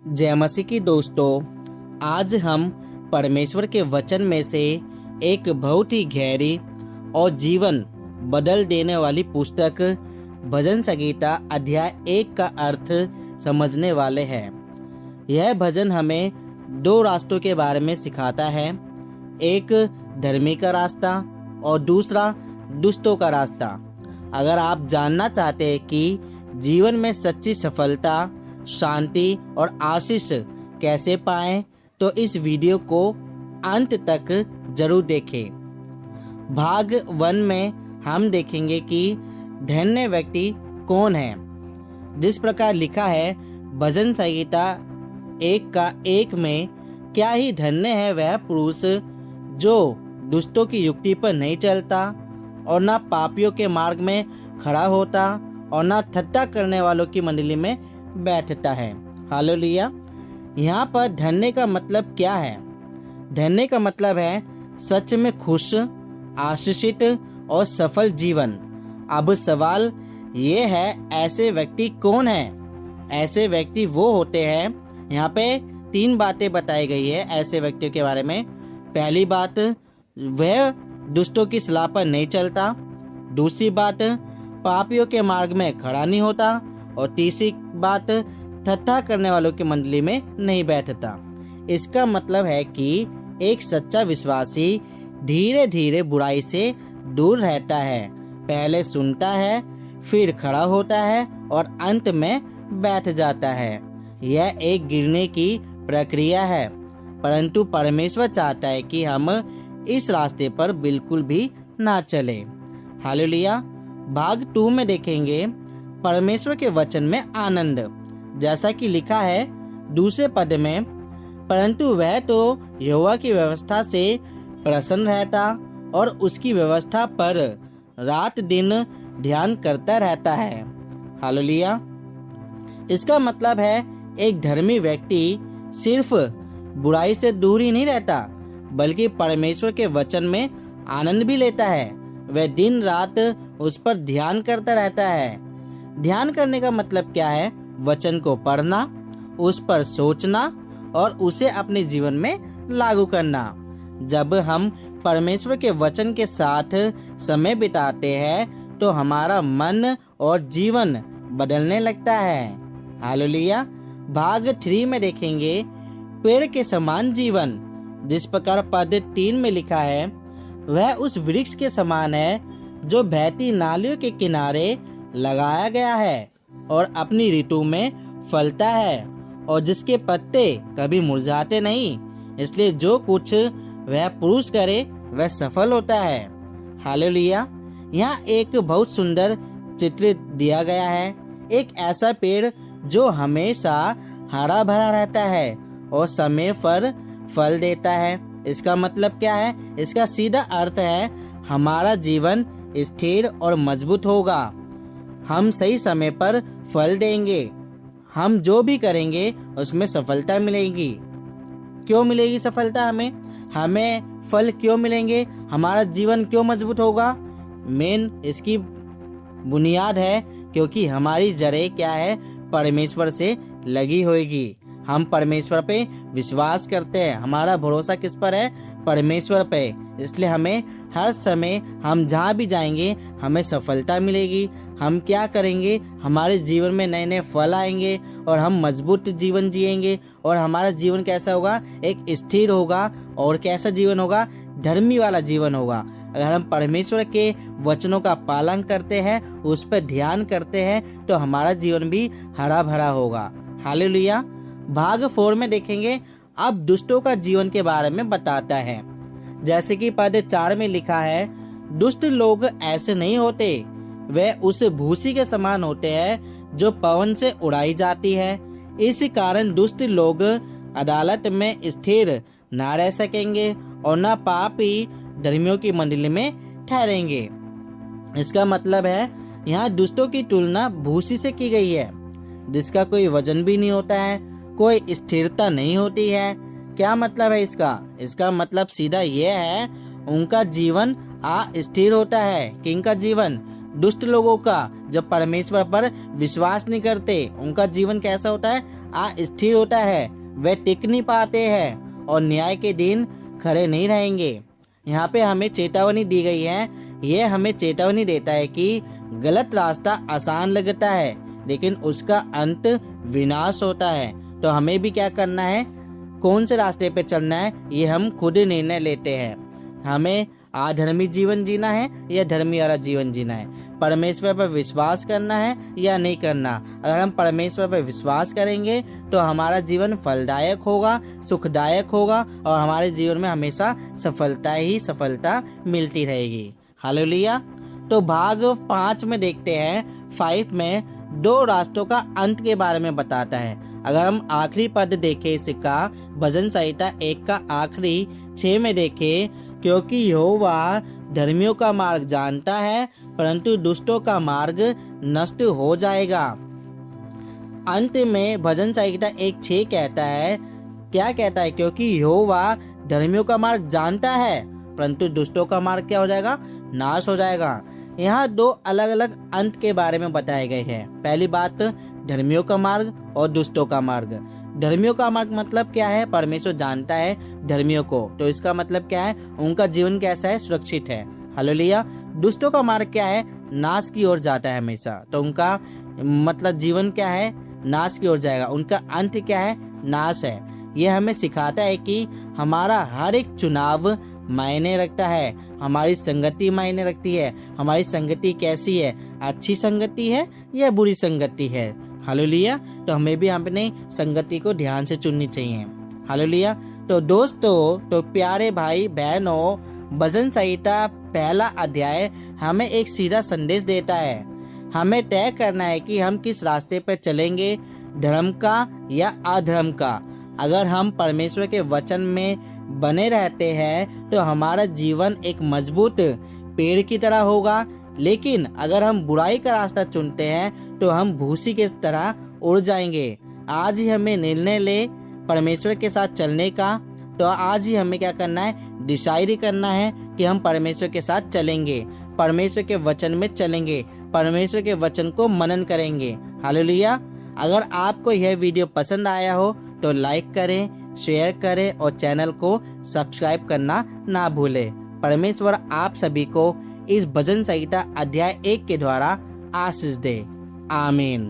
जय मसीह की दोस्तों, आज हम परमेश्वर के वचन में से एक बहुत ही गहरी और जीवन बदल देने वाली पुस्तक भजन संगीता अध्याय 1 का अर्थ समझने वाले हैं। यह भजन हमें दो रास्तों के बारे में सिखाता है, एक धर्मी का रास्ता और दूसरा दुष्टों का रास्ता। अगर आप जानना चाहते हैं कि जीवन में सच्ची सफलता, शांति और आशीष कैसे पाएं, तो इस वीडियो को अंत तक जरूर देखें। भाग 1 में हम देखेंगे कि धन्य व्यक्ति कौन है। जिस प्रकार लिखा है भजन संगीता 1 का 1 में, क्या ही धन्य है वह पुरुष जो दुष्टों की युक्ति पर नहीं चलता और न पापियों के मार्ग में खड़ा होता और न ठट्ठा करने वालों की मंडली में बैठता है। हालेलुया। यहाँ पर धन्य का मतलब क्या है? धन्य का मतलब है सच में खुश, आशीषित और सफल जीवन। अब सवाल ये है, ऐसे व्यक्ति कौन है? ऐसे व्यक्ति वो होते हैं, यहाँ पे 3 बातें बताई गई है ऐसे व्यक्तियों के बारे में। पहली बात, वह दुष्टों की सलाह पर नहीं चलता। दूसरी बात, पापियों के मार्ग में खड़ा नहीं होता। और तीसरी बात, ठट्ठा करने वालों की मंडली में नहीं बैठता। इसका मतलब है कि एक सच्चा विश्वासी धीरे धीरे बुराई से दूर रहता है, पहले सुनता है, फिर खड़ा होता है और अंत में बैठ जाता है। यह एक गिरने की प्रक्रिया है, परंतु परमेश्वर चाहता है कि हम इस रास्ते पर बिल्कुल भी ना चले। हालेलुया। भाग 2 में देखेंगे परमेश्वर के वचन में आनंद। जैसा कि लिखा है दूसरे पद में, परंतु वह तो यहोवा की व्यवस्था से प्रसन्न रहता और उसकी व्यवस्था पर रात दिन ध्यान करता रहता है। हालेलुया। इसका मतलब है एक धर्मी व्यक्ति सिर्फ बुराई से दूर ही नहीं रहता, बल्कि परमेश्वर के वचन में आनंद भी लेता है। वह दिन रात उस पर ध्यान करता रहता है। ध्यान करने का मतलब क्या है? वचन को पढ़ना, उस पर सोचना और उसे अपने जीवन में लागू करना। जब हम परमेश्वर के वचन के साथ समय बिताते हैं तो हमारा मन और जीवन बदलने लगता है। हालेलुया। भाग 3 में देखेंगे पेड़ के समान जीवन। जिस प्रकार पद 3 में लिखा है, वह उस वृक्ष के समान है जो बहती नालियों के किनारे लगाया गया है और अपनी ऋतु में फलता है और जिसके पत्ते कभी मुरझाते नहीं। इसलिए जो कुछ वह पुरुष करे वह सफल होता है। हालेलुया। यहाँ एक बहुत सुंदर चित्र दिया गया है, एक ऐसा पेड़ जो हमेशा हरा भरा रहता है और समय पर फल देता है। इसका मतलब क्या है? इसका सीधा अर्थ है हमारा जीवन स्थिर और मजबूत होगा। हम सही समय पर फल देंगे। हम जो भी करेंगे उसमें सफलता मिलेगी। क्यों मिलेगी सफलता? हमें फल क्यों मिलेंगे? हमारा जीवन क्यों मजबूत होगा? मेन इसकी बुनियाद है क्योंकि हमारी जड़ें क्या है? परमेश्वर से लगी होगी। हम परमेश्वर पे विश्वास करते हैं। हमारा भरोसा किस पर है? परमेश्वर पे। इसलिए हमें हर समय, हम जहाँ भी जाएंगे हमें सफलता मिलेगी। हम क्या करेंगे? हमारे जीवन में नए नए फल आएंगे और हम मजबूत जीवन जिएंगे। और हमारा जीवन कैसा होगा? एक स्थिर होगा। और कैसा जीवन होगा? धर्मी वाला जीवन होगा। अगर हम परमेश्वर के वचनों का पालन करते हैं, उस पर ध्यान करते हैं, तो हमारा जीवन भी हरा भरा होगा। हालेलुया। भाग 4 में देखेंगे, अब दुष्टों का जीवन के बारे में बताता है। जैसे कि पद 4 में लिखा है, दुष्ट लोग ऐसे नहीं होते, वे उस भूसी के समान होते हैं जो पवन से उड़ाई जाती है। इस कारण दुष्ट लोग अदालत में स्थिर न रह सकेंगे और न पापी धर्मियों की मंडली में ठहरेंगे। इसका मतलब है यहाँ दुष्टों की तुलना भूसी से की गई है, जिसका कोई वजन भी नहीं होता है, कोई स्थिरता नहीं होती है। क्या मतलब है इसका? इसका मतलब सीधा ये है, उनका जीवन अस्थिर होता है। किनका जीवन? दुष्ट लोगों का, जब परमेश्वर पर विश्वास नहीं करते, उनका जीवन कैसा होता है? अस्थिर होता है, वे टिक नहीं पाते हैं और न्याय के दिन खड़े नहीं रहेंगे। यहाँ पे हमें चेतावनी दी गई है। ये हमें चेतावनी देता है कि गलत रास्ता आसान लगता है लेकिन उसका अंत विनाश होता है। तो हमें भी क्या करना है, कौन से रास्ते पे चलना है, ये हम खुद निर्णय लेते हैं। हमें अधर्मी जीवन जीना है या धर्मी वाला जीवन जीना है, परमेश्वर पर विश्वास करना है या नहीं करना। अगर हम परमेश्वर पर विश्वास करेंगे तो हमारा जीवन फलदायक होगा, सुखदायक होगा और हमारे जीवन में हमेशा सफलता ही सफलता मिलती रहेगी। हालेलुया। तो भाग 5 में देखते हैं, 5 में 2 रास्तों का अंत के बारे में बताता है। अगर हम आखिरी पद देखें इसका, भजन संहिता 1 का आखिरी 6 में देखें, क्योंकि यहोवा धर्मियों का मार्ग जानता है परंतु दुष्टों का मार्ग नष्ट हो जाएगा। अंत में भजन संहिता 1:6 कहता है, क्या कहता है, क्योंकि यहोवा धर्मियों का मार्ग जानता है परंतु दुष्टों का मार्ग क्या हो जाएगा, नाश हो जाएगा। यहाँ 2 अलग अलग अंत के बारे में बताए गए हैं। पहली बात, धर्मियों का मार्ग और दुष्टों का मार्ग। धर्मियों का मार्ग मतलब क्या है, परमेश्वर जानता है धर्मियों को, तो इसका मतलब क्या है, उनका जीवन कैसा है, सुरक्षित है। हालेलुया। दुष्टों का मार्ग क्या है, नाश की ओर जाता है हमेशा, तो उनका मतलब जीवन क्या है, नाश की ओर जाएगा, उनका अंत क्या है, नाश है। यह हमें सिखाता है कि हमारा हर एक चुनाव मायने रखता है, हमारी संगति मायने रखती है। हमारी संगति कैसी है, अच्छी संगति है या बुरी संगति है। हालेलुया। तो हमें भी अपने संगति को ध्यान से चुननी चाहिए। हालेलुया। तो दोस्तों, तो प्यारे भाई बहनों, भजन संहिता 1 अध्याय हमें एक सीधा संदेश देता है। हमें तय करना है कि हम किस रास्ते पर चलेंगे, धर्म का या अधर्म का। अगर हम परमेश्वर के वचन में बने रहते हैं तो हमारा जीवन एक मजबूत पेड़ की तरह होगा, लेकिन अगर हम बुराई का रास्ता चुनते हैं तो हम भूसी के तरह उड़ जाएंगे। आज ही हमें निर्णय ले परमेश्वर के साथ चलने का। तो आज ही हमें क्या करना है, डिसाइड करना है कि हम परमेश्वर के साथ चलेंगे, परमेश्वर के वचन में चलेंगे, परमेश्वर के वचन को मनन करेंगे। हालेलुया। अगर आपको यह वीडियो पसंद आया हो तो लाइक करें, शेयर करें और चैनल को सब्सक्राइब करना ना भूलें। परमेश्वर आप सभी को इस भजन संहिता अध्याय 1 के द्वारा आशीष दे। आमीन।